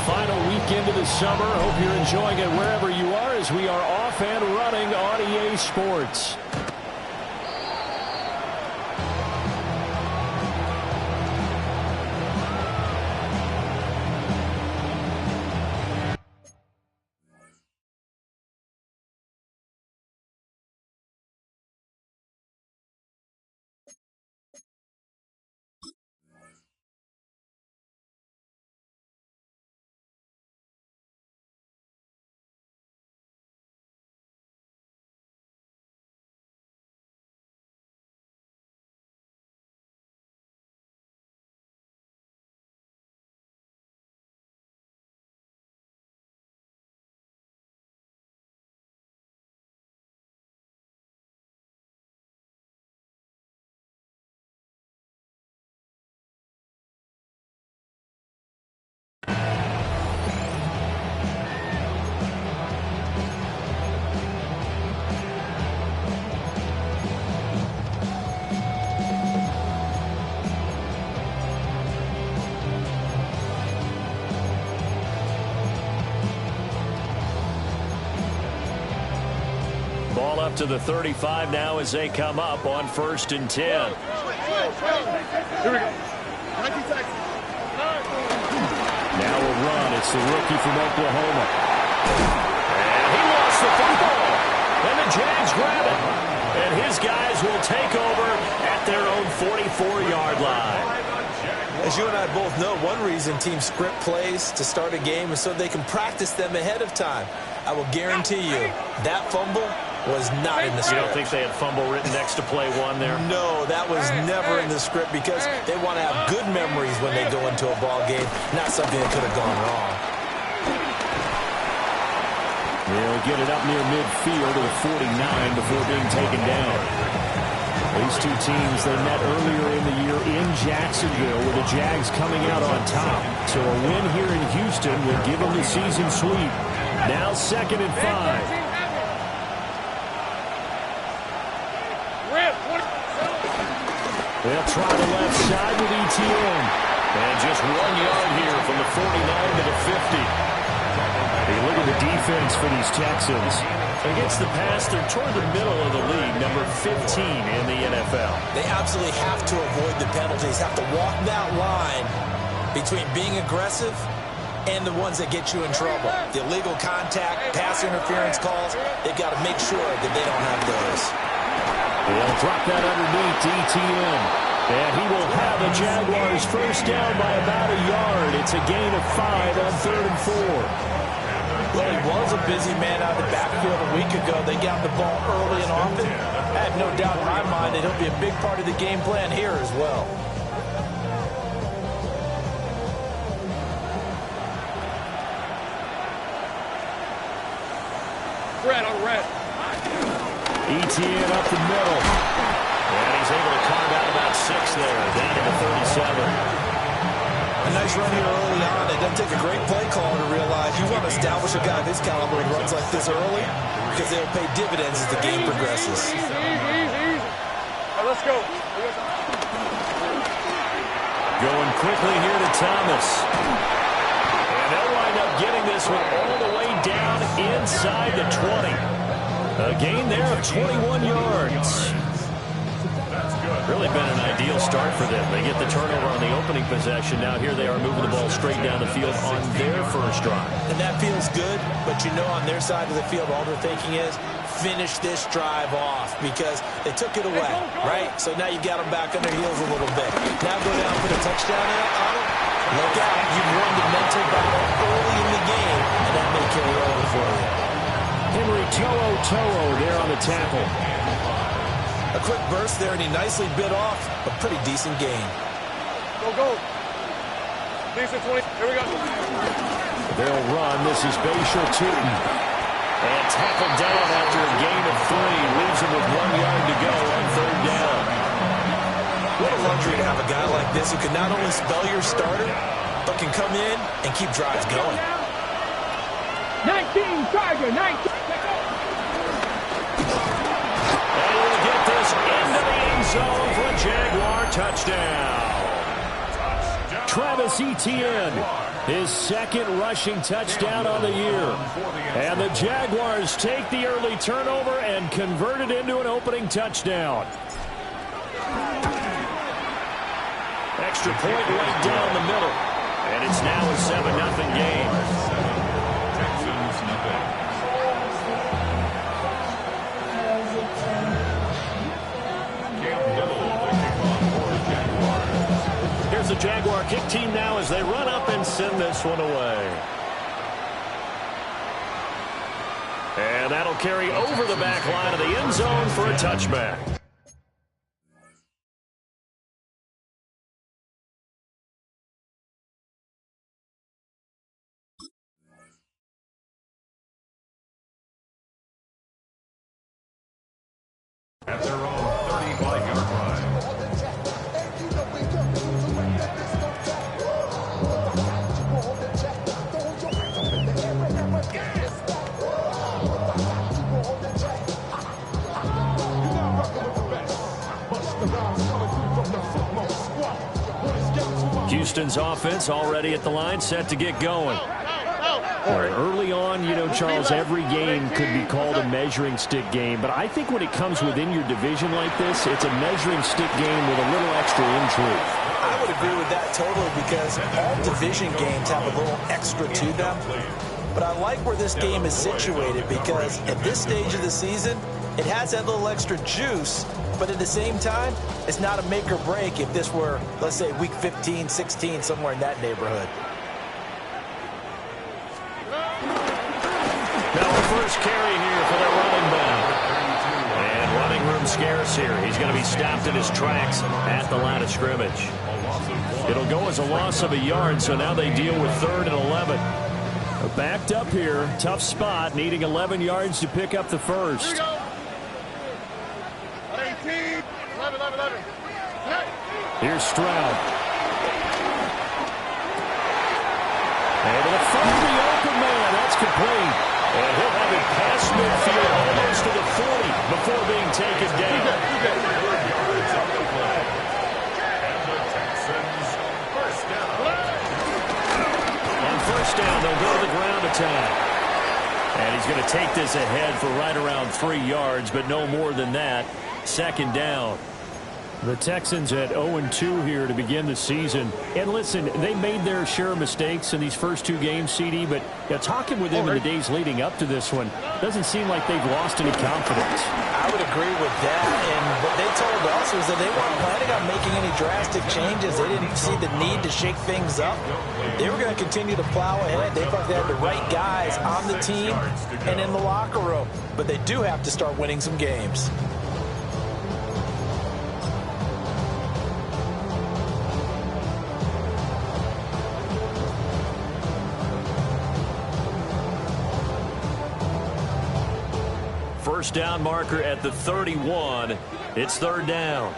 final weekend of the summer. Hope you're enjoying it wherever you are as we are off and running on EA Sports. Ball up to the 35 now as they come up on 1st and 10. Here we go. Now a run. It's the rookie from Oklahoma. And he lost the football. And the Jags grab it. And his guys will take over at their own 44-yard line. As you and I both know, one reason teams script plays to start a game is so they can practice them ahead of time. I will guarantee you that fumble was not in the script. You don't think they had fumble written next to play one there? No, that was never in the script because they want to have good memories when they go into a ball game, not something that could have gone wrong. They'll get it up near midfield to the 49 before being taken down. These two teams, they met earlier in the year in Jacksonville with the Jags coming out on top. So a win here in Houston would give them the season sweep. Now 2nd and 5. They'll try the left side with ETN. And just 1 yard here from the 49 to the 50. Hey, look at the defense for these Texans. Against the pass, they're toward the middle of the league, number 15 in the NFL. They absolutely have to avoid the penalties, have to walk that line between being aggressive and the ones that get you in trouble. The illegal contact, pass interference calls, they've got to make sure that they don't have those. They'll drop that underneath to ETN. And he will have the Jaguars first down by about a yard. It's a gain of 5 on 3rd and 4. Well, he was a busy man out of the backfield a week ago. They got the ball early and often. I have no doubt in my mind that he'll be a big part of the game plan here as well. Red on red. ETN up the middle. And he's able to carve out about 6 there, down to the 37. A nice run here early on. It doesn't take a great play caller to realize you want to establish a guy of his caliber who runs like this early because they'll pay dividends as the game progresses. Easy. Right, let's go. Going quickly here to Thomas. And they'll wind up getting this one all the way down inside the 20. A gain there of 21 yards. Really been an ideal start for them. They get the turnover on the opening possession. Now here they are moving the ball straight down the field on their first drive. And that feels good, but you know on their side of the field all they're thinking is finish this drive off because they took it away, right? So now you got them back on their heels a little bit. Now go down, put a touchdown on it. Look out. You've won the mental battle early in the game, and that may carry over for you. Henry To'o there on the tackle. A quick burst there, and he nicely bit off a pretty decent gain. Go. Decent 20. Here we go. They'll run. This is Bashal Tootin. And tackled down after a gain of 3. Leaves him with 1 yard to go on 3rd down. What a luxury to have a guy like this who can not only spell your starter, but can come in and keep drives going. 19, Tiger, 19. And we'll get this into the end zone for a Jaguar touchdown. Travis Etienne. His second rushing touchdown on the year. And the Jaguars take the early turnover and convert it into an opening touchdown. Extra point right down the middle. And it's now a 7-0 game. Texans nothing. Here's the Jaguar kick team now as they run up and send this one away. And that'll carry over the back line of the end zone for a touchback. At their own 35-yard line. Houston's offense already at the line, set to get going. Early on, you know, Charles, every game could be called a measuring stick game, but I think when it comes within your division like this, it's a measuring stick game with a little extra intrigue. I would agree with that totally because all division games have a little extra to them. But I like where this game is situated because at this stage of the season, it has that little extra juice, but at the same time, it's not a make or break if this were, let's say, week 15, 16, somewhere in that neighborhood. Now a first carry here for the running back. And running room scarce here. He's going to be stopped in his tracks at the line of scrimmage. It'll go as a loss of a yard, so now they deal with 3rd and 11. Backed up here, tough spot, needing 11 yards to pick up the first. Here's Stroud. And to the front of the open man, that's complete. And he'll have it past midfield almost to the 40 before being taken down. On first down, they'll go to the ground attack. And he's going to take this ahead for right around 3 yards, but no more than that. 2nd down. The Texans at 0-2 here to begin the season. And listen, they made their share of mistakes in these first 2 games, CD, but talking with them in the days leading up to this one, doesn't seem like they've lost any confidence. I would agree with that, and what they told us was that they weren't planning on making any drastic changes. They didn't see the need to shake things up. They were going to continue to plow ahead. They thought they had the right guys on the team and in the locker room, but they do have to start winning some games. First down marker at the 31. It's 3rd down.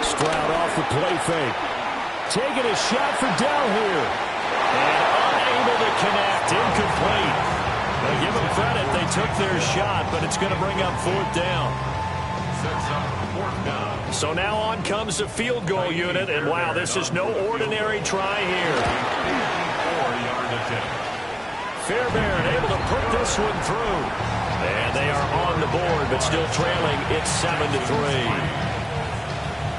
Stroud off the play fake. Taking a shot for Dell here. And unable to connect. Incomplete. Now give them credit. They took their shot, but it's going to bring up 4th down. So now on comes the field goal unit. And wow, this is no ordinary try here. 4-yard attempt. Fairbairn able to put this one through. And they are on the board, but still trailing. It's 7-3.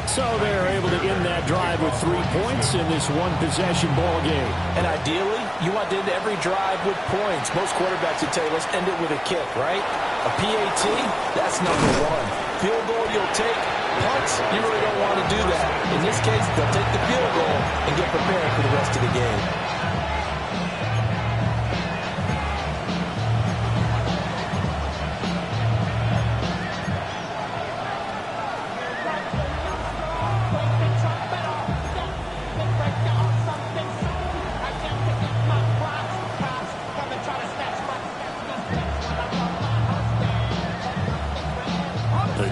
So they're able to end that drive with 3 points in this one-possession ball game. And ideally, you want to end every drive with points. Most quarterbacks would tell you, let's end it with a kick, right? A PAT, that's number 1. Field goal, you'll take. Punts, you really don't want to do that. In this case, they'll take the field goal and get prepared for the rest of the game.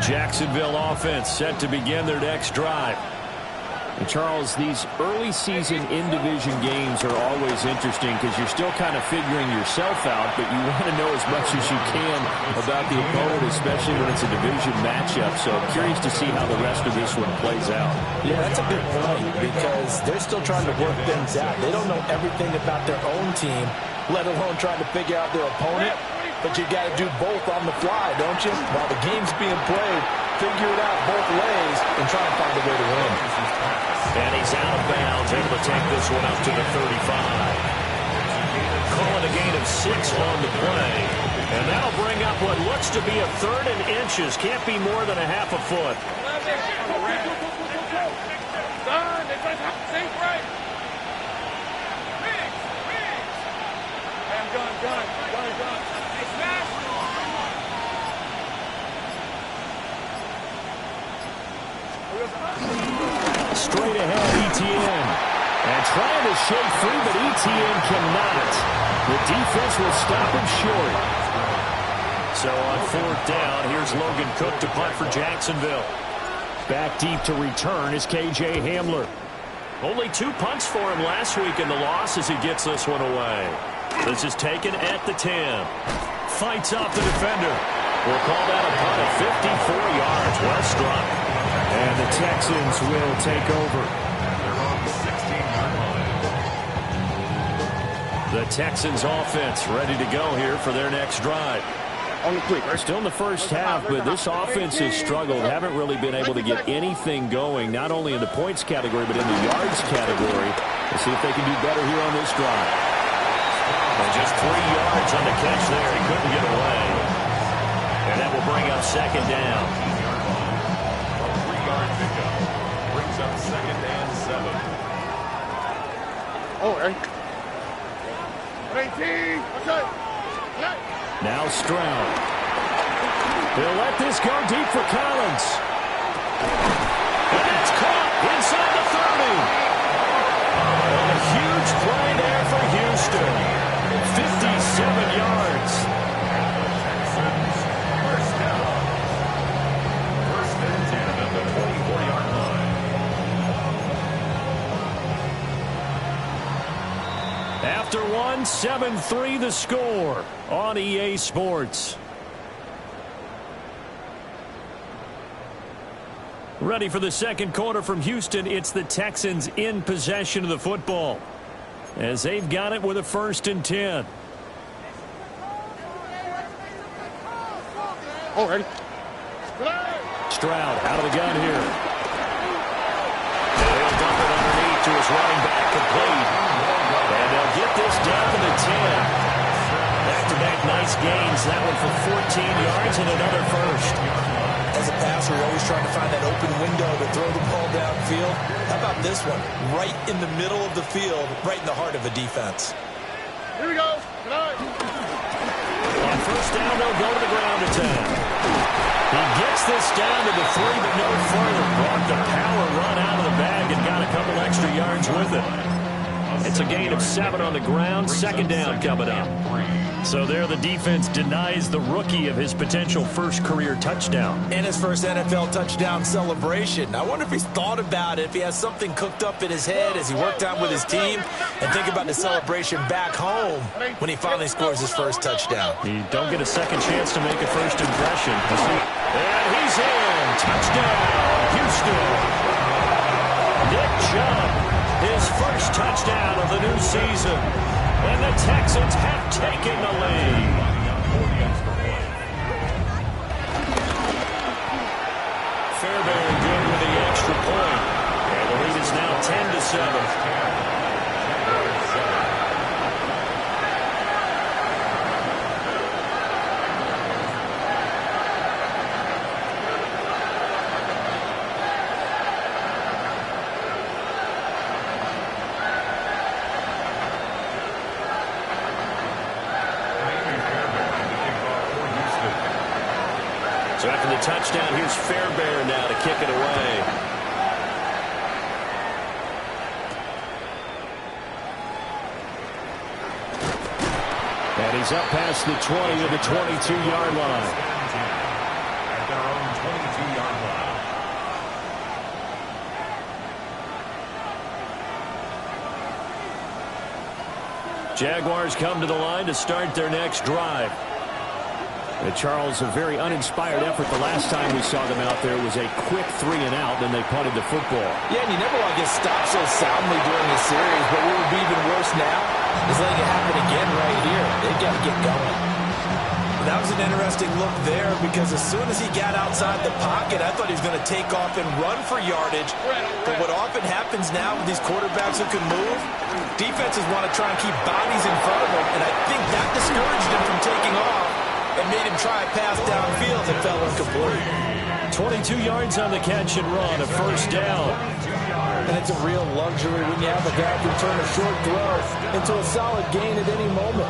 Jacksonville offense set to begin their next drive. And Charles, these early season in-division games are always interesting because you're still kind of figuring yourself out, but you want to know as much as you can about the opponent, especially when it's a division matchup. So I'm curious to see how the rest of this one plays out. Yeah, that's a good point because they're still trying to work things out. They don't know everything about their own team, let alone trying to figure out their opponent. But you got to do both on the fly, don't you? While the game's being played, figure it out both ways and try and find a way to win. And he's out of bounds, able to take this one up to the 35. Calling a gain of 6 on the play. And that'll bring up what looks to be a 3rd and inches. Can't be more than a half a foot. Straight ahead, ETN. And trying to shake free, but ETN cannot. The defense will stop him short. So on 4th down, here's Logan Cook to punt for Jacksonville. Back deep to return is KJ Hamler. Only 2 punts for him last week in the loss as he gets this one away. This is taken at the 10. Fights off the defender. We'll call that a punt of 54 yards. Well struck. And the Texans will take over. The Texans offense ready to go here for their next drive. Still in the first half, but this offense has struggled. Haven't really been able to get anything going, not only in the points category, but in the yards category. We'll see if they can do better here on this drive. And just 3 yards on the catch there. He couldn't get away. And that will bring up 2nd down. Brings up 2nd and 7. Oh, hey. 18. Okay. Now Stroud. They'll let this go deep for Collins. And it's caught inside the 30. And a huge play there for Houston. 57 yards. First down. 1st and 10 at the 24-yard line. After one, 7-3 the score on EA Sports. Ready for the second quarter from Houston. It's the Texans in possession of the football as they've got it with a 1st and 10. Oh, ready. Stroud out of the gun here. They'll dump it underneath to his running back, complete. And they'll get this down to the 10. Back-to-back nice gains. That one for 14 yards and another 1st. As a passer, you're always trying to find that open window to throw the ball downfield. How about this one? Right in the middle of the field, right in the heart of a defense. Here we go. Good night. On 1st down, they'll go to the ground attack. He gets this down to the 3, but no further. Brought the power run out of the bag and got a couple extra yards with it. It's a gain of 7 on the ground. 2nd down coming up. So there the defense denies the rookie of his potential 1st career touchdown. And his 1st NFL touchdown celebration. I wonder if he's thought about it, if he has something cooked up in his head as he worked out with his team, and think about the celebration back home when he finally scores his 1st touchdown. You don't get a second chance to make a 1st impression. And he's in. Touchdown, Houston. Nick Chubb, his 1st touchdown of the new season. And the Texans have taken the lead. Fairbairn good with the extra point. And the lead is now 10-7. So after the touchdown, here's Fairbairn now to kick it away. And he's up past the 20 to the 22-yard line. At their own 22-yard line. Jaguars come to the line to start their next drive. And Charles, a very uninspired effort the last time we saw them out there was a quick 3 and out, then they punted the football. Yeah, and you never want to get stopped so soundly during the series, but what would be even worse now is letting it happen again right here. They've got to get going. That was an interesting look there because as soon as he got outside the pocket, I thought he was going to take off and run for yardage. But what often happens now with these quarterbacks who can move, defenses want to try and keep bodies in front of them, and I think that discouraged him from taking off and made him try a pass downfield that fell incomplete. 22 yards on the catch and run, a first down. And it's a real luxury when you have a guy who can turn a short throw into a solid gain at any moment.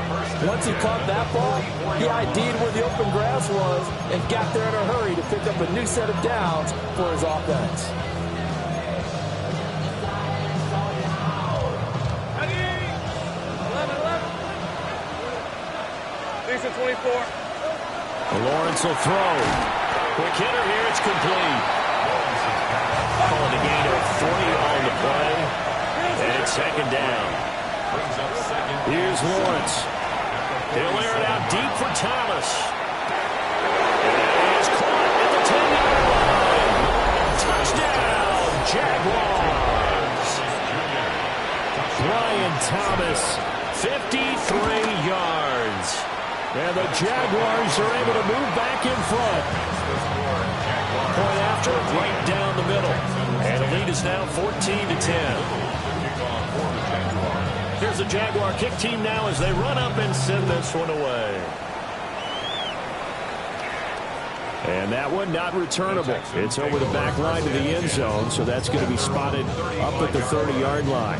Once he caught that ball, he ID'd where the open grass was and got there in a hurry to pick up a new set of downs for his offense. Lisa 24. Lawrence will throw. Quick hitter here, it's complete. Calling a gain of 3 on the play. And it's second down. Here's Lawrence. He'll air it out deep for Thomas. And it is caught at the 10-yard line. Touchdown, Jaguars. Brian Thomas, 53 yards. And the Jaguars are able to move back in front. Point after, right down the middle. And the lead is now 14-10. Here's the Jaguar kick team now as they run up and send this one away. And that one not returnable. It's over the back line to the end zone, so that's going to be spotted up at the 30-yard line.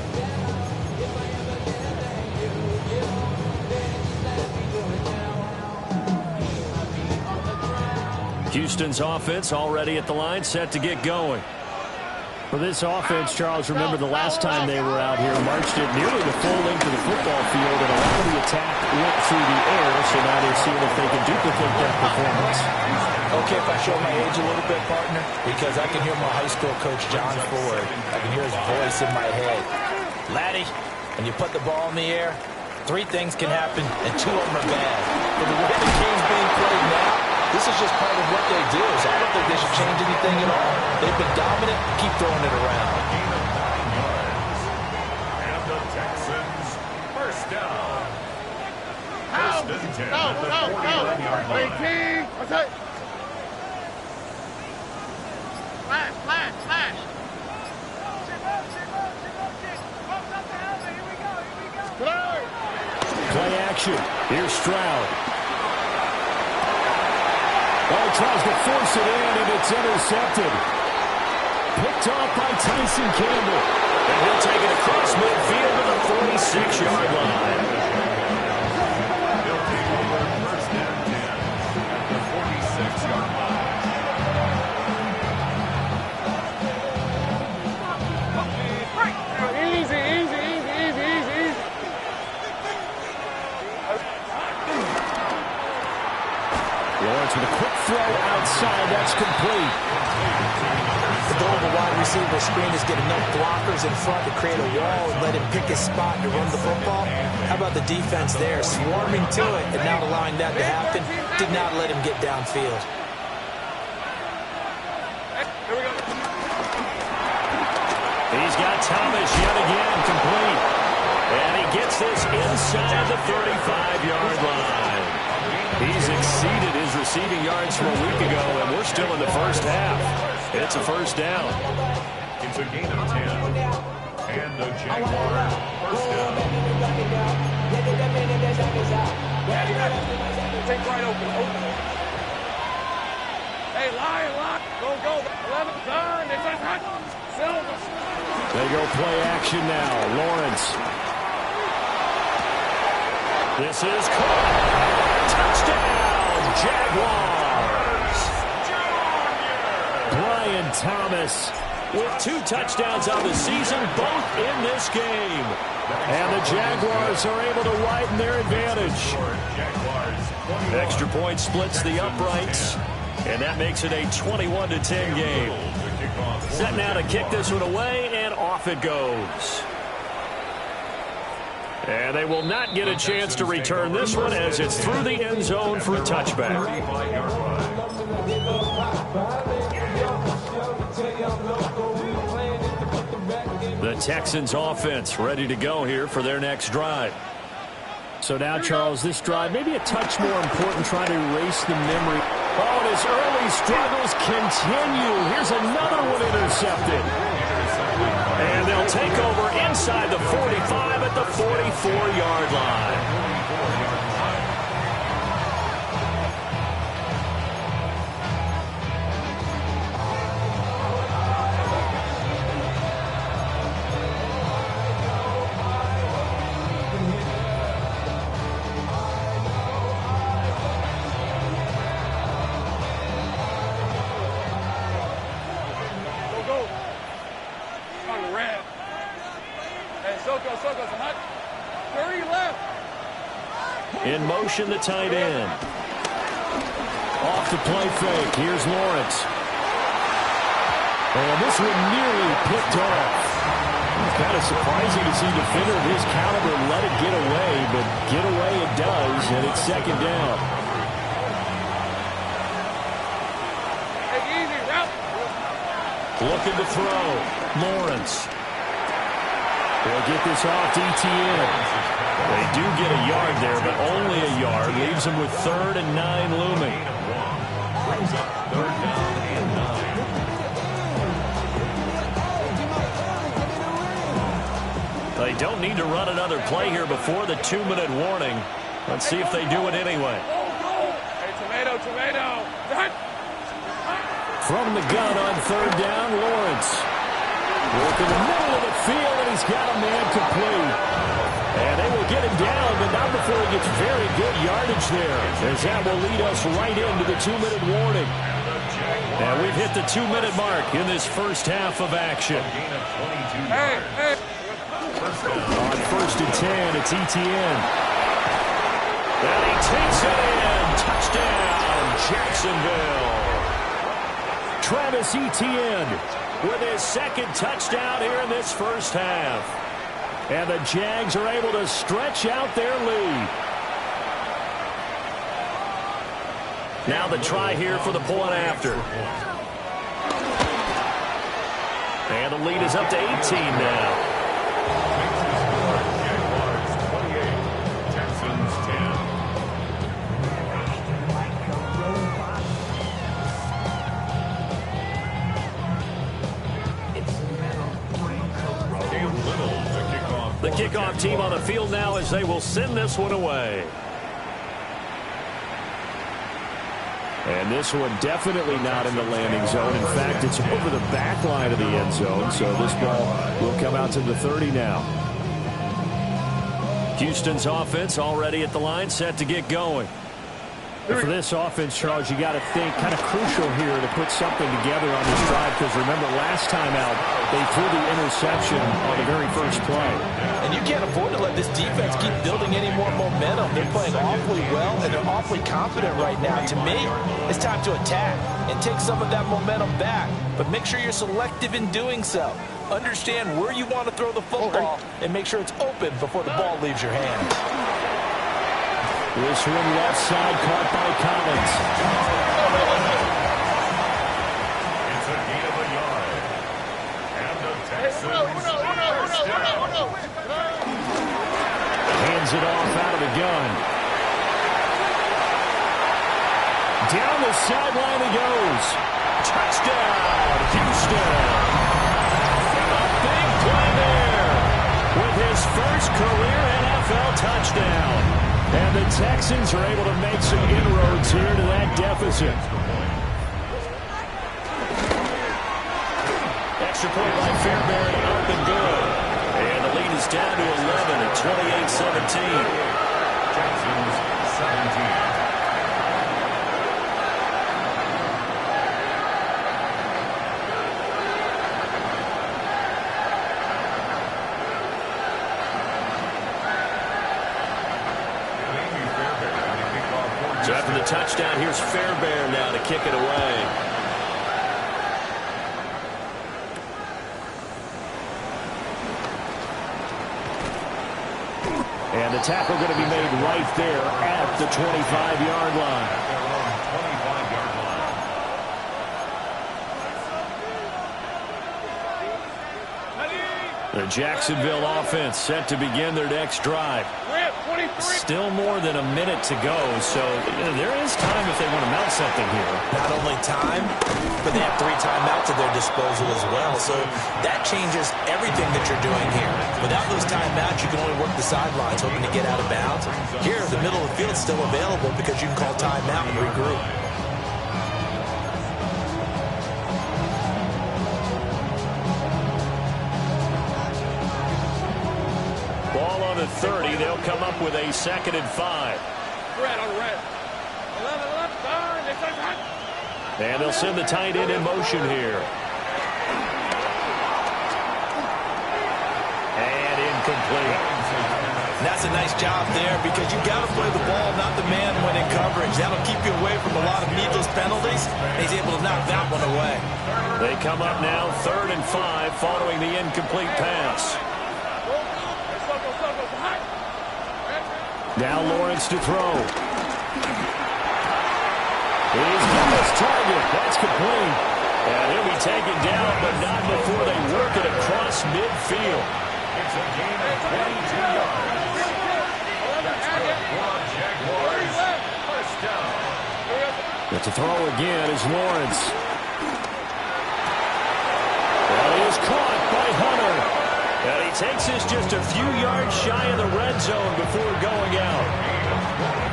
Houston's offense already at the line, set to get going. For this offense, Charles, remember the last time they were out here, marched it nearly the full length of the football field, and a lot of the attack went through the air, so now they're seeing if they can duplicate that performance. Okay, if I show my age a little bit, partner, because I can hear my high school coach, John Ford. I can hear his voice in my head. Laddie, when you put the ball in the air, 3 things can happen, and 2 of them are bad. For the way the game's being played now, this is just part of what they do, so I don't think they should change anything at all. They've been dominant. Keep throwing it around. And the Texans, first down. First and 10 at the 49-yard line. What's that? Flash. Play action. Here's Stroud. Oh, tries to force it in, and it's intercepted. Picked off by Tyson Campbell. And he'll take it across midfield to the 46-yard line. They'll take over first and 10 at the 46-yard line. Easy. Lawrence with a quick throw outside. That's complete. The goal of a wide receiver screen is get enough blockers in front to create a wall and let him pick his spot to run the football. How about the defense there, swarming to it and not allowing that to happen? Did not let him get downfield. Here we go. He's got Thomas yet again, complete. And he gets this inside the 35-yard line. He's exceeded his receiving yards from a week ago, and we're still in the first half. It's a first down. It's a gain of 10. And the Jaguars, first down. Take right open. Hey, line. Go. 11, done. It's a hot. Silver. They go play action now. Lawrence. This is caught. Touchdown, Jaguars. Brian Thomas with 2 touchdowns on the season, both in this game. And the Jaguars are able to widen their advantage. Extra point splits the uprights, and that makes it a 21-10 game. Set now to kick this one away, and off it goes. And they will not get a chance to return this one as it's through the end zone for a touchback. The Texans offense ready to go here for their next drive. So now, Charles, this drive maybe a touch more important, trying to erase the memory. Oh, and his early struggles continue. Here's another one intercepted. And they'll take over inside the 45 at the 44-yard line. In motion, the tight end. Off the play fake. Here's Lawrence. And this one nearly picked off. Kind of surprising to see a defender of his caliber let it get away, but get away it does, and it's second down. Looking to throw. Lawrence. They'll get this off to ETN. They do get a yard there, but only a yard. Leaves them with 3rd and 9 looming. Brings up 3rd down and 9. They don't need to run another play here before the 2-minute warning. Let's see if they do it anyway. Hey, tomato. From the gun on 3rd down, Lawrence. Working the middle of the field, and he's got a man complete. And they will get him down, but not before he gets very good yardage there, as that will lead us right into the 2-minute warning. And we've hit the 2-minute mark in this first half of action. Hey. On 1st and 10, it's ETN. And he takes it in. Touchdown, Jacksonville. Travis Etienne with his 2nd touchdown here in this first half. And the Jags are able to stretch out their lead. Now the try here for the point after. And the lead is up to 18 now. The kickoff team on the field now as they will send this one away. And this one definitely not in the landing zone. In fact, it's over the back line of the end zone, so this ball will come out to the 30 now. Houston's offense already at the line, set to get going. For this offense, Charles, you got to think kind of crucial here to put something together on this drive, because remember last time out they threw the interception on the very first play. And you can't afford to let this defense keep building any more momentum. They're playing awfully well, and they're awfully confident right now. To me, it's time to attack and take some of that momentum back. But make sure you're selective in doing so. Understand where you want to throw the football and make sure it's open before the ball leaves your hand. This one left side caught by Collins. It's a gain of a yard. And the Texans hands it off out of the gun. Down the sideline he goes. Touchdown, Houston. A big play there with his first career NFL touchdown. And the Texans are able to make some inroads here to that deficit. Extra point by Fairbairn, up and good. And the lead is down to 11 at 28-17. Texans 17. So after the touchdown, here's Fairbairn now to kick it away. the tackle going to be made right there at the 25-yard line. The Jacksonville offense set to begin their next drive. Still more than a minute to go, so there is time if they want to mount something here. Not only time, but they have 3 timeouts at their disposal as well, so that changes everything that you're doing here. Without those timeouts, you can only work the sidelines, hoping to get out of bounds. Here, the middle of the field is still available because you can call timeout and regroup. Ball on the 30. They'll come up with a 2nd and 5. Red on red. 11 left side. It's a run. And they'll send the tight end in motion here. And incomplete. That's a nice job there because you've got to play the ball, not the man when in coverage. That'll keep you away from a lot of needless penalties. He's able to knock that one away. They come up now 3rd and 5 following the incomplete pass. Now Lawrence to throw. He's got his target. That's complete. And he'll be taken down, but not before they work it across midfield. It's a gain of 22 yards. Jaguars, first down. But to throw again is Lawrence. That is caught by Hunter. And he takes this just a few yards shy of the red zone before going out.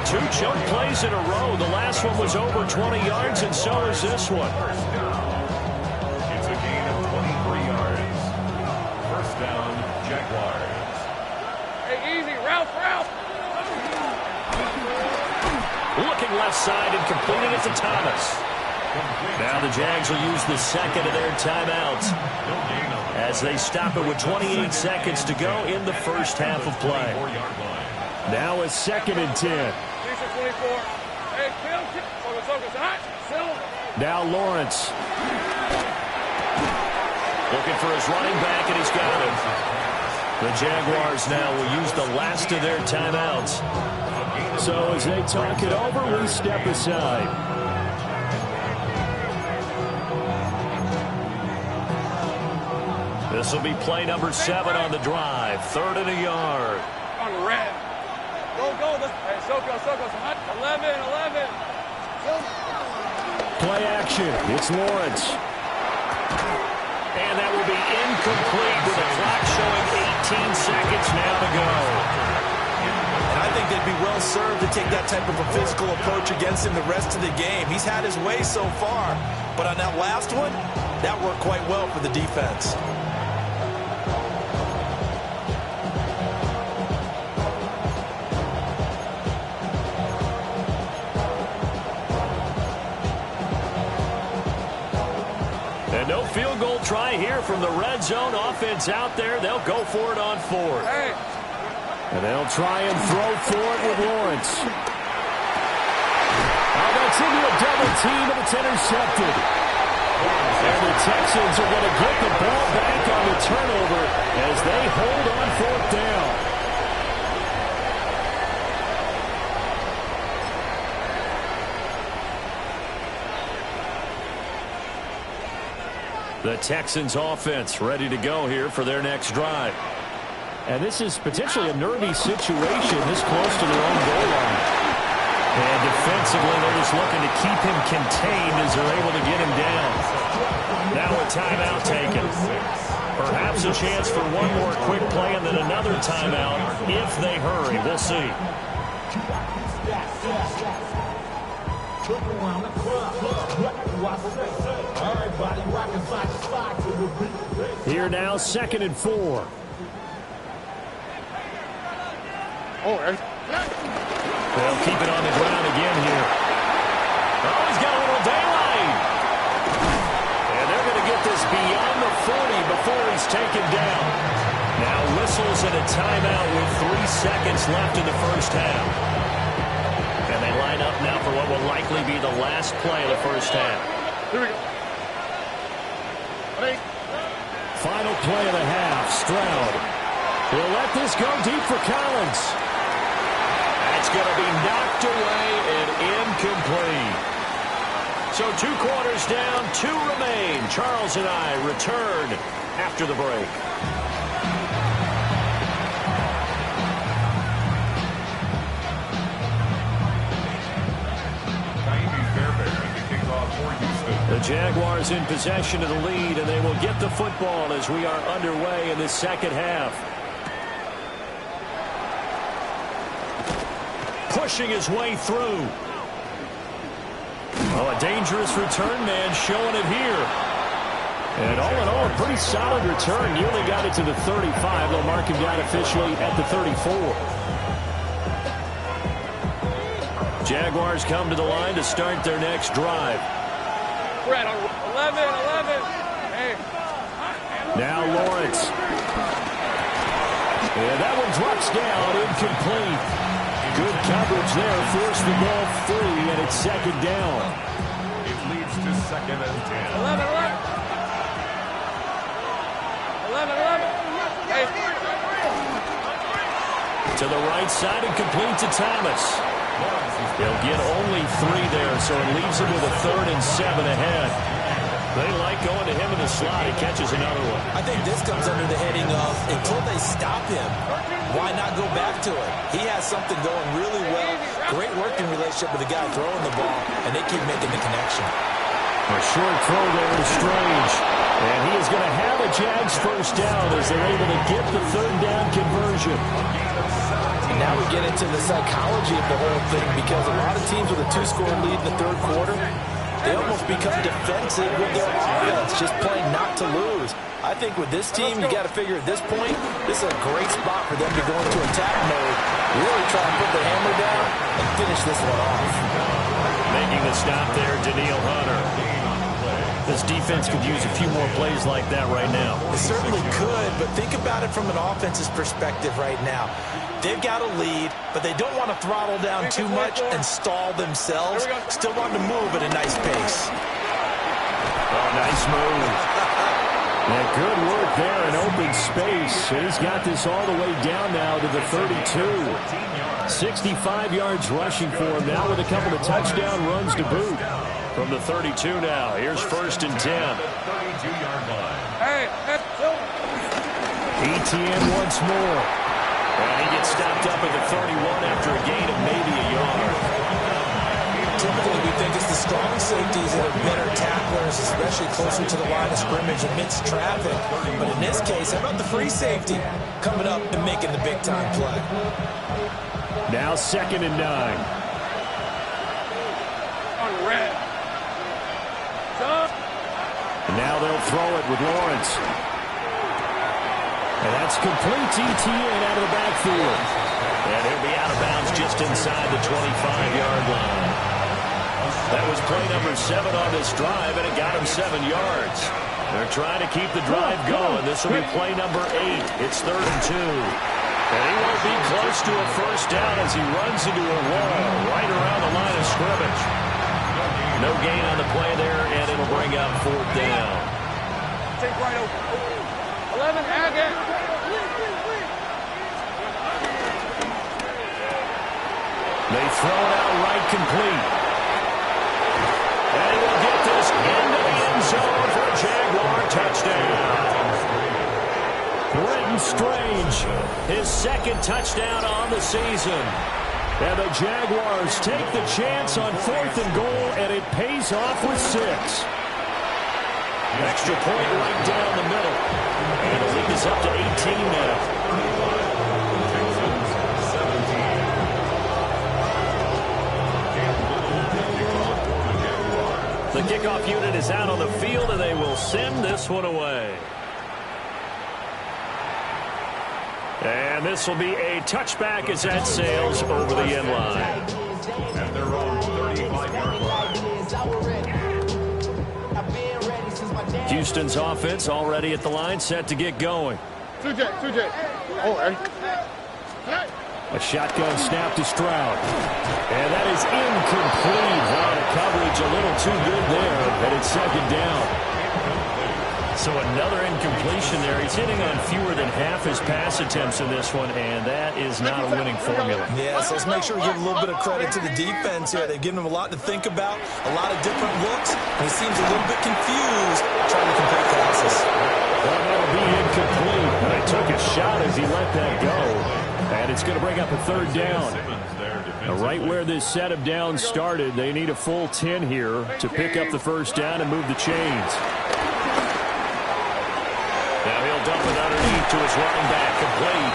2 choke plays in a row. The last one was over 20 yards, and so is this one. It's a gain of 23 yards. First down, Jaguars. Hey, easy. Ralph. Looking left side and completing it to Thomas. Now the Jags will use the 2nd of their timeouts as they stop it with 28 seconds to go in the first half of play. Now a 2nd and 10. Now Lawrence. Looking for his running back, and he's got him. The Jaguars now will use the last of their timeouts. So as they talk it over, we step aside. This will be play number 7 on the drive. 3rd and a yard. On red. Go. Hey, Soko. 11. Play action. It's Lawrence. And that will be incomplete with the clock showing 18 seconds now to go. And I think they'd be well served to take that type of a physical approach against him the rest of the game. He's had his way so far, but on that last one, that worked quite well for the defense. And no field goal try here from the red zone. Offense out there. They'll go for it on 4th. Hey. And they'll try and throw for it with Lawrence. Oh, that's into a double team, and it's intercepted. And the Texans are going to get the ball back on the turnover as they hold on 4th down. The Texans offense ready to go here for their next drive. And this is potentially a nervy situation this close to their own goal line. And defensively, they're just looking to keep him contained as they're able to get him down. Now a timeout taken. Perhaps a chance for one more quick play and then another timeout if they hurry. We'll see. Here now, 2nd and 4. They'll keep it on the ground again here. Oh, he's got a little daylight. And they're going to get this beyond the 40 before he's taken down. Now whistles and a timeout with 3 seconds left in the first half. And they line up now for what will likely be the last play of the first half. Here we go. Final play of the half. Stroud will let this go deep for Collins. It's going to be knocked away and incomplete. So 2 quarters down, 2 remain. Charles and I return after the break. The Jaguars in possession of the lead, and they will get the football as we are underway in the second half. Pushing his way through. Oh, a dangerous return man showing it here. And all in all, a pretty solid return. Nearly got it to the 35. They'll mark him down officially at the 34. Jaguars come to the line to start their next drive. Brett, 11. Hey. Now Lawrence. And that one drops down, incomplete. Good coverage there, forced the ball free, and it's second down. It leads to 2nd and 10. 11. Hey. To the right side and complete to Thomas. They'll get only 3 there, so it leaves him with a 3rd and 7 ahead. They like going to him in the slot. He catches another one. I think this comes under the heading of until they stop him, why not go back to it? He has something going really well. Great working relationship with the guy throwing the ball, and they keep making the connection. A short throw there to Strange. And he is going to have a Jags first down as they're able to get the 3rd down conversion. And now we get into the psychology of the whole thing, because a lot of teams with a 2-score lead in the 3rd quarter, they almost become defensive with their offense, just playing not to lose. I think with this team, you got to figure at this point, this is a great spot for them to go into attack mode, really try to put the hammer down and finish this one off. Making the stop there, Daniil Hunter. This defense could use a few more plays like that right now. It certainly could, but think about it from an offense's perspective right now. They've got a lead, but they don't want to throttle down too much and stall themselves. Still want to move at a nice pace. Oh, nice move. Yeah, good work there in open space. He's got this all the way down now to the 32. 65 yards rushing for him now with a couple of touchdown runs to boot. From the 32 now, here's 1st and 10. Hey. ETN once more. And he gets stopped up at the 31 after a gain of maybe a yard. Typically, we think it's the strong safeties that are better tacklers, especially closer to the line of scrimmage amidst traffic. But in this case, how about the free safety coming up and making the big-time play? Now 2nd and 9. On red. And now they'll throw it with Lawrence. And that's complete to ETN out of the backfield. And he'll be out of bounds just inside the 25-yard line. That was play number 7 on this drive, and it got him 7 yards. They're trying to keep the drive going. This will be play number 8. It's 3rd and 2. And he won't be close to a first down as he runs into a wall right around the line of scrimmage. No gain on the play there, and it'll bring out 4th down. Take right over. 11, again. They throw it out right complete. And he will get this into the end zone for a Jaguar touchdown. Brenton Strange, his 2nd touchdown on the season. And the Jaguars take the chance on 4th and goal, and it pays off with 6. Extra point right down the middle. And the lead is up to 18 now. The kickoff unit is out on the field, and they will send this one away. And this will be a touchback as that sails over the end line. At their own 35-yard line. Houston's offense already at the line, set to get going. 2J. Oh, hey. A shotgun snap to Stroud. And that is incomplete. Wow, the coverage a little too good there, and it's 2nd down. So another incompletion there. He's hitting on fewer than half his pass attempts in this one, and that is not a winning formula. Yeah, so let's make sure we give a little bit of credit to the defense here. They've given him a lot to think about, a lot of different looks, and he seems a little bit confused trying to complete passes. Well, that'll be incomplete. But he took a shot as he let that go, and it's going to bring up a third down. Right where this set of downs started, they need a full 10 here to pick up the first down and move the chains. Now he'll dump it underneath to his running back, complete.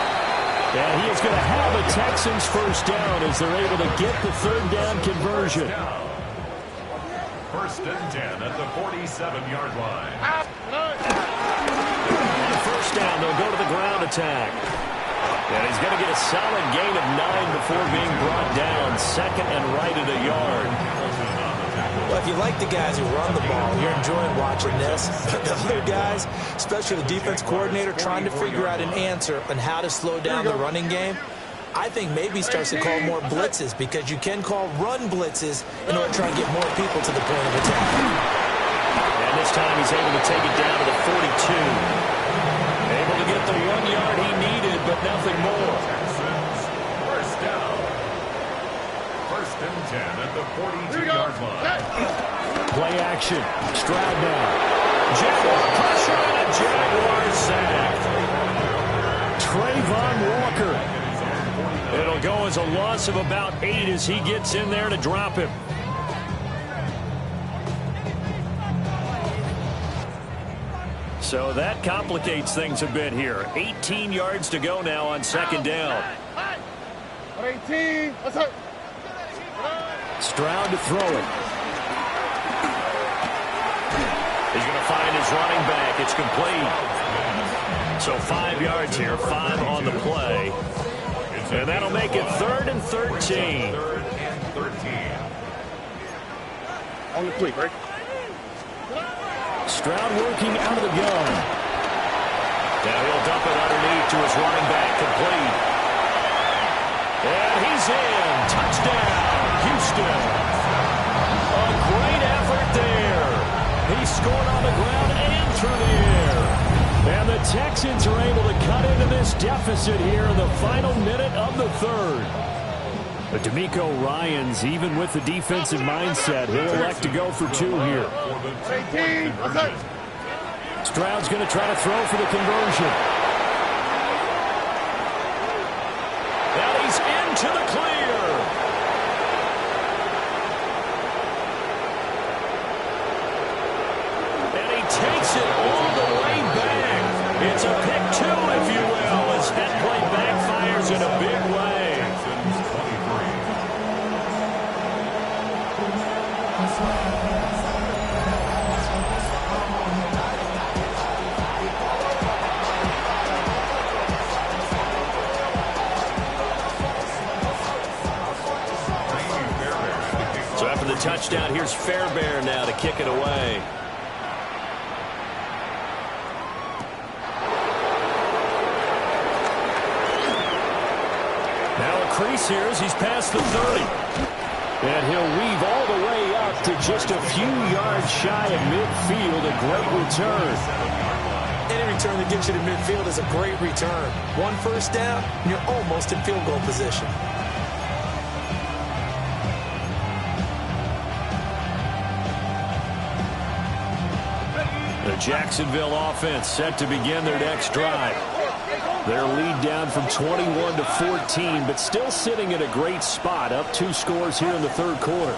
And he is going to have a Texans first down as they're able to get the third down conversion. First and 10 at the 47-yard line. On first down, they'll go to the ground attack. And he's going to get a solid gain of 9 before being brought down. Second and right at a yard. Well, if you like the guys who run the ball, you're enjoying watching this. But the other guys, especially the defense coordinator, trying to figure out an answer on how to slow down the running game, I think maybe starts to call more blitzes, because you can call run blitzes in order to try and get more people to the point of attack. And this time he's able to take it down to the 42. Able to get the 1 yard he needed, but nothing more. Texans, first down. First and 10 at the 42-yard line. Play action. Stroud now. Jaguar pressure and a Jaguar sack. Trayvon Walker. It'll go as a loss of about 8 as he gets in there to drop him. So that complicates things a bit here. 18 yards to go now on second down. 18. Let's go. Stroud to throw it. He's going to find his running back. It's complete. So 5 yards here, 5 on the play. And that'll make it 3rd and 13. 3rd and 13. On the fleek, right? Stroud working out of the gun. Now he'll dump it underneath to his running back, complete. And he's in. Touchdown, Houston. A great effort there. He scored on the ground and through the air. And the Texans are able to cut into this deficit here in the final minute of the third. But D'Amico Ryans, even with the defensive mindset, he'll elect to go for 2 here. 18. Let's go. Stroud's going to try to throw for the conversion. And he's into the clear. And he takes it all the way back. It's a pick 2, if you will, as that play backfires in a big way. So after the touchdown, here's Fairbairn now to kick it away. Now a crease here as he's past the 30. And he'll weave all the way up to just a few yards shy of midfield. A great return. Any return that gets you to midfield is a great return. 1 first down, and you're almost in field goal position. The Jacksonville offense set to begin their next drive. Their lead down from 21 to 14, but still sitting in a great spot, up 2 scores here in the third quarter.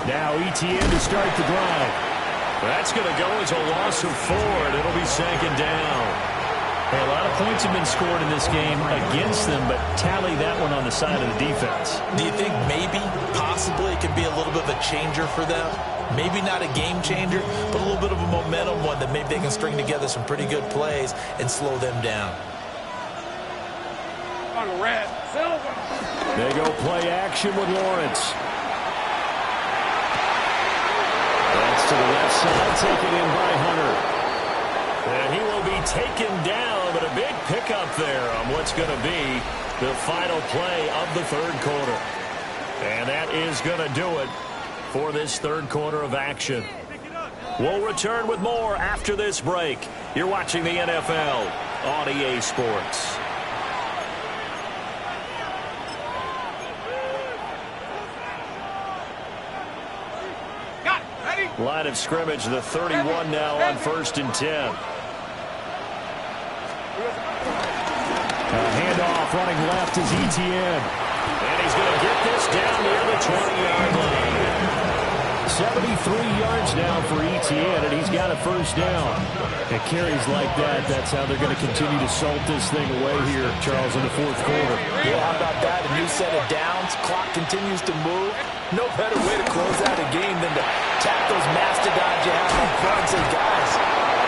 Now ETN to start the drive. That's going to go as a loss of 4, and it'll be second down. Hey, a lot of points have been scored in this game against them, but tally that one on the side of the defense. Do you think maybe, possibly, it could be a little bit of a changer for them? Maybe not a game changer, but a little bit of a momentum one that maybe they can string together some pretty good plays and slow them down. On the red. Silver. They go play action with Lawrence. That's to the left side, taken in by Hunter. And he will be taken down, but a big pickup there on what's going to be the final play of the third quarter. And that is going to do it for this third quarter of action. We'll return with more after this break. You're watching the NFL on EA Sports. Line of scrimmage, the 31 now on 1st and 10. Handoff running left is Etienne. And he's going to get this down near the 20-yard line. 73 yards now for Etienne, and he's got a first down. It carries like that. That's how they're going to continue to salt this thing away here, Charles, in the 4th quarter. Yeah, how about that? A new set of downs. Clock continues to move. No better way to close out a game than to tap those mastodons you have up front and say, guys,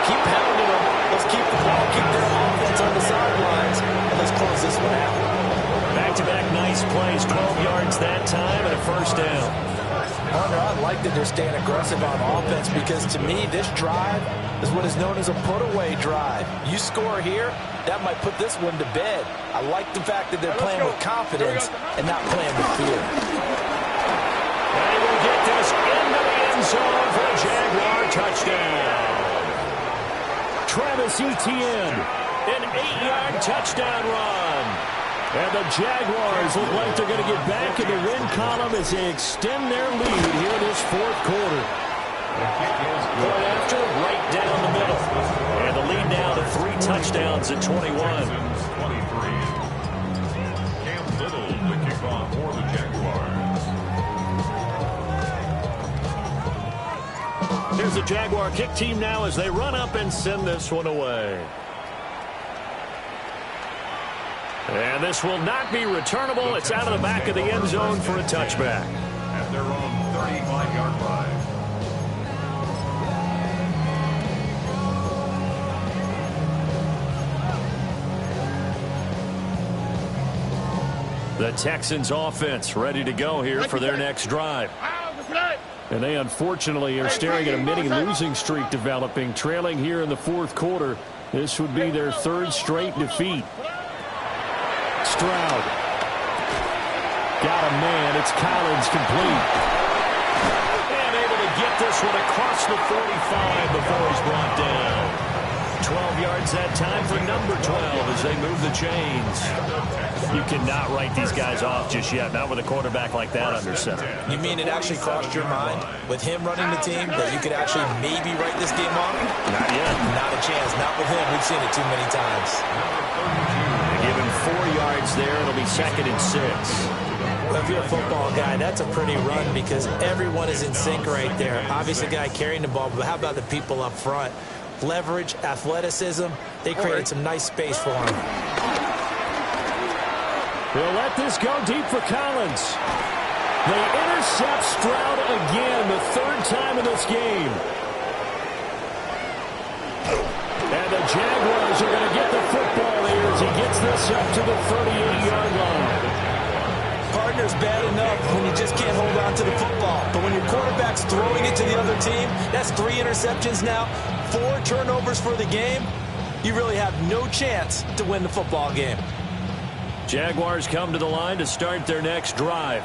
keep pounding them. Let's keep the ball, keep their offense on the sidelines, and let's close this one out. Back-to-back nice plays, 12 yards that time and a first down. Hunter, I like that they're staying aggressive on offense because, to me, this drive is what is known as a put-away drive. You score here, that might put this one to bed. I like the fact that they're playing with confidence and not playing with fear. And he will get this into the end zone for a Jaguar touchdown. Travis Etienne, an 8-yard touchdown run. And the Jaguars look like they're going to get back in the win column as they extend their lead here in this 4th quarter. Point after, right down the middle. And the lead now to 3 touchdowns at 21. 23. Cam Little, the kickoff for the Jaguars. Here's the Jaguar kick team now as they run up and send this one away. And this will not be returnable. It's out of the back of the end zone for a touchback. At their own 35-yard line. The Texans offense ready to go here for their next drive. And they unfortunately are staring at a mini losing streak developing, trailing here in the 4th quarter. This would be their 3rd straight defeat. Stroud. Got a man. It's Collins complete. And able to get this one across the 45 before he's brought down. 12 yards that time for number 12 as they move the chains. You cannot write these guys off just yet, not with a quarterback like that under center. You mean it actually crossed your mind with him running the team that you could actually maybe write this game off? Not yet. Not a chance. Not with him. We've seen it too many times. Given 4 yards there, it'll be 2nd and 6. Well, if you're a football guy, that's a pretty run because everyone is in sync right there. Obviously, the guy carrying the ball, but how about the people up front? Leverage, athleticism, they created some nice space for him. They'll let this go deep for Collins. They intercept Stroud again, the 3rd time in this game. And the Jaguars are going to get the football here as he gets this up to the 38-yard line. Partner's bad enough when you just can't hold on to the football. But when your quarterback's throwing it to the other team, that's 3 interceptions now, 4 turnovers for the game. You really have no chance to win the football game. Jaguars come to the line to start their next drive.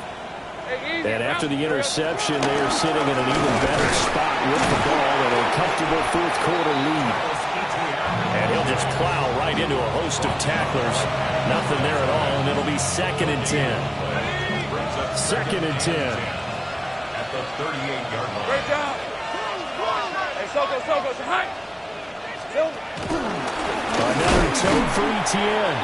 And after the interception, they are sitting in an even better spot with the ball and a comfortable 4th quarter lead. And he'll just plow right into a host of tacklers. Nothing there at all, and it'll be 2nd and 10. 2nd and 10. At the 38-yard line. Great job. Hey, Soko, hi. Another toe for Etienne.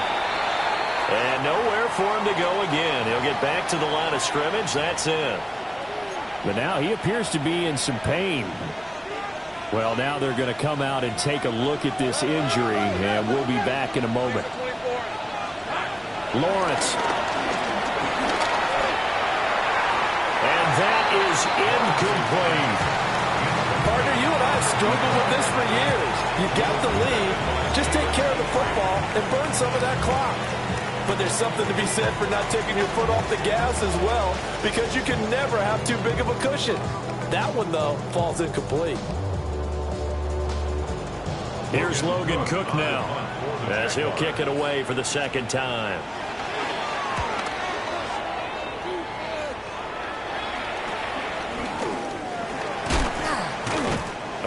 And nowhere for him to go again. He'll get back to the line of scrimmage. That's it. But now he appears to be in some pain. Well, now they're going to come out and take a look at this injury, and we'll be back in a moment. Lawrence. And that is incomplete. Partner, you and I have struggled with this for years. You got the lead. Just take care of the football and burn some of that clock. But there's something to be said for not taking your foot off the gas as well, because you can never have too big of a cushion. That one, though, falls incomplete. Here's Logan Cook now as he'll kick it away for the 2nd time.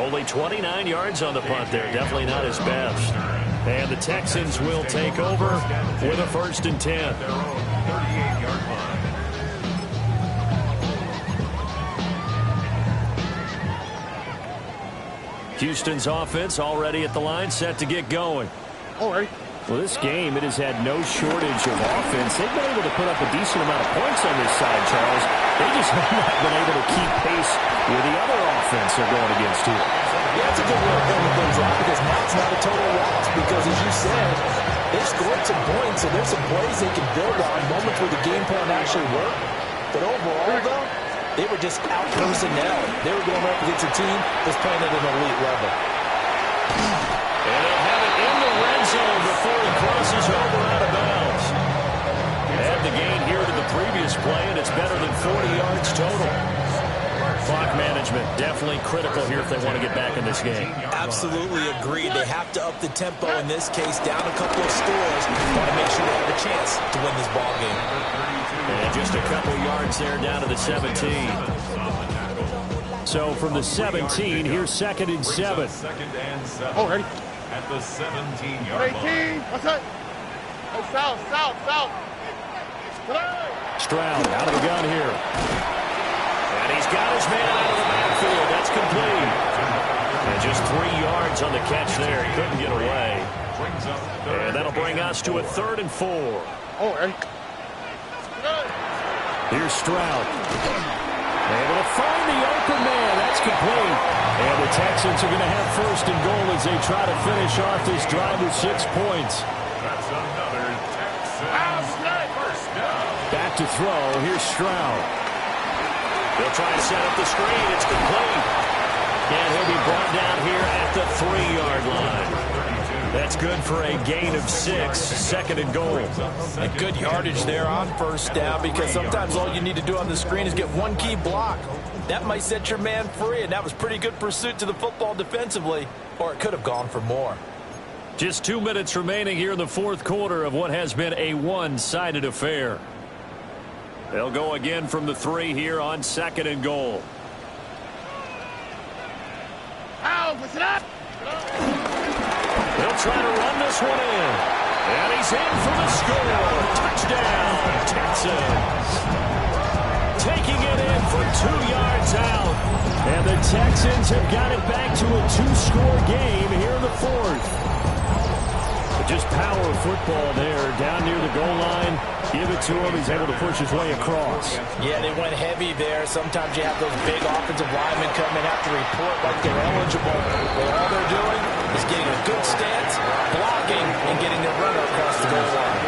Only 29 yards on the punt there. Definitely not his best. And the Texans will take over with a 1st and 10. 38-yard line. Houston's offense already at the line, set to get going. All right. Well, this game, it has had no shortage of offense. They've been able to put up a decent amount of points on this side, Charles. They just have not been able to keep pace with the other offense they're going against here. Yeah, it's a good way of building things out because now it's not a total loss because, as you said, they scored some points, so there's some plays they can build on, moments where the game plan actually worked. But overall, though, they were just out personnel. They were going up against a team that's playing at an elite level. And they'll have it in the red zone before he crosses over out of bounds. Add the gain here to the previous play, and it's better than 40 yards total. Clock management definitely critical here if they want to get back in this game. Absolutely agreed. They have to up the tempo in this case, down a couple of scores. Want to make sure they have a chance to win this ball game. And just a couple yards there down to the 17. So from the 17, here's 2nd and 7. 2nd and 7. Oh, ready. At the 17-yard line. 18. What's that? Oh, south. Stroud out of the gun here. And he's got his man out of the backfield. That's complete. And just 3 yards on the catch there. He couldn't get away. And that'll bring us to a 3rd and 4. Oh, ready. Here's Stroud. Able to find the open man. That's complete. And the Texans are going to have 1st and goal as they try to finish off this drive with 6 points. That's another Texans first down. Back to throw. Here's Stroud. They'll try to set up the screen. It's complete. And he'll be brought down here at the 3-yard line. That's good for a gain of 6. 2nd and goal. And good yardage there on 1st down because sometimes all you need to do on the screen is get one key block. That might set your man free, and that was pretty good pursuit to the football defensively, or it could have gone for more. Just 2 minutes remaining here in the 4th quarter of what has been a one-sided affair. They'll go again from the 3 here on 2nd and goal. What's it up? They'll try to run this one in. And he's in for the score. Touchdown, Texans. Taking it in for 2 yards out. And the Texans have got it back to a 2-score game here in the 4th. But just power football there down near the goal line. Give it to him. He's able to push his way across. Yeah, they went heavy there. Sometimes you have those big offensive linemen come and have to report like they're eligible. But all they're doing is getting a good stance, blocking, and getting their runner across the goal line.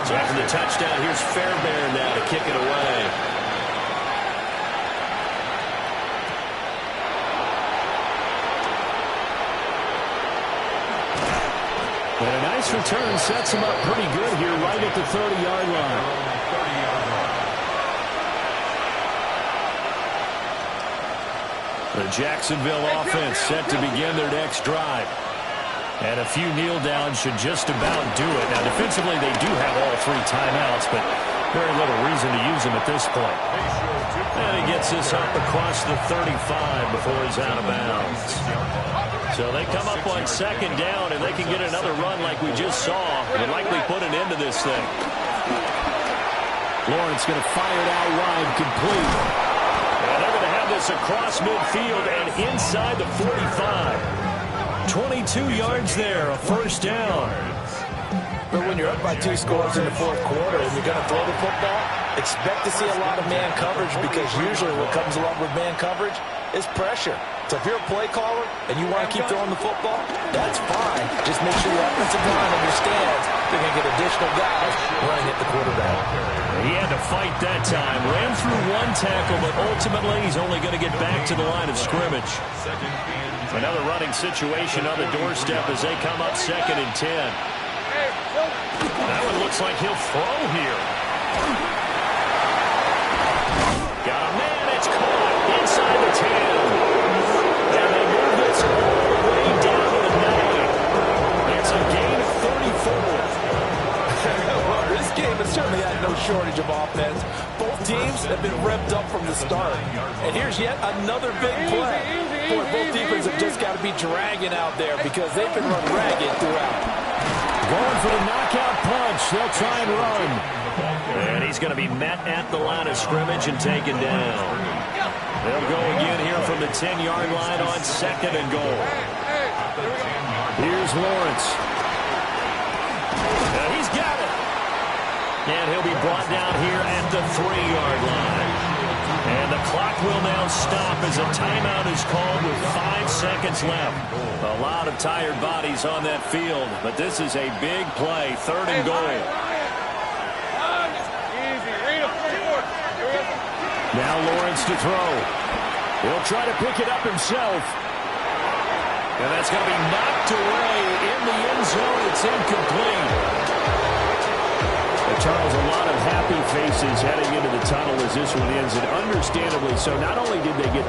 So after the touchdown, here's Fairbairn now to kick it away. And a nice return sets him up pretty good here right at the 30-yard line. The Jacksonville offense set to begin their next drive. And a few kneel downs should just about do it. Now, defensively, they do have all 3 timeouts, but very little reason to use them at this point. And he gets this up across the 35 before he's out of bounds. So they come up on 2nd down, and they can get another run like we just saw. Would likely put an end to this thing. Lawrence going to fire it out wide, complete. And they're going to have this across midfield and inside the 45. 22 yards there, a 1st down. But when you're up by 2 scores in the 4th quarter and you're going to throw the football, expect to see a lot of man coverage because usually what comes along with man coverage is pressure. So if you're a play caller and you want to keep throwing the football, that's fine. Just make sure your offensive line understands they're going to get additional guys running at the quarterback. He had to fight that time. Ran through 1 tackle, but ultimately he's only going to get back to the line of scrimmage. Another running situation on the doorstep as they come up 2nd and 10. That one looks like he'll throw here. Got a man. It's caught inside the 10. And they move this all the way down to the 9. It's a gain of 34. Well, this game has certainly had no shortage of offense. Both teams have been revved up from the start. And here's yet another big play. Boy, both defenses have just got to be dragging out there because they've been run ragged throughout. Going for the knockout punch. They'll try and run. And he's going to be met at the line of scrimmage and taken down. They'll go again here from the 10-yard line on 2nd and goal. Here's Lawrence. He's got it. And he'll be brought down here at the 3-yard line. And the clock will now stop as a timeout is called with 5 seconds left. A lot of tired bodies on that field, but this is a big play, 3rd and goal. Now Lawrence to throw. He'll try to pick it up himself. And that's going to be knocked away in the end zone. It's incomplete. Charles, a lot of happy faces heading into the tunnel as this one ends, and understandably so. Not only did they get the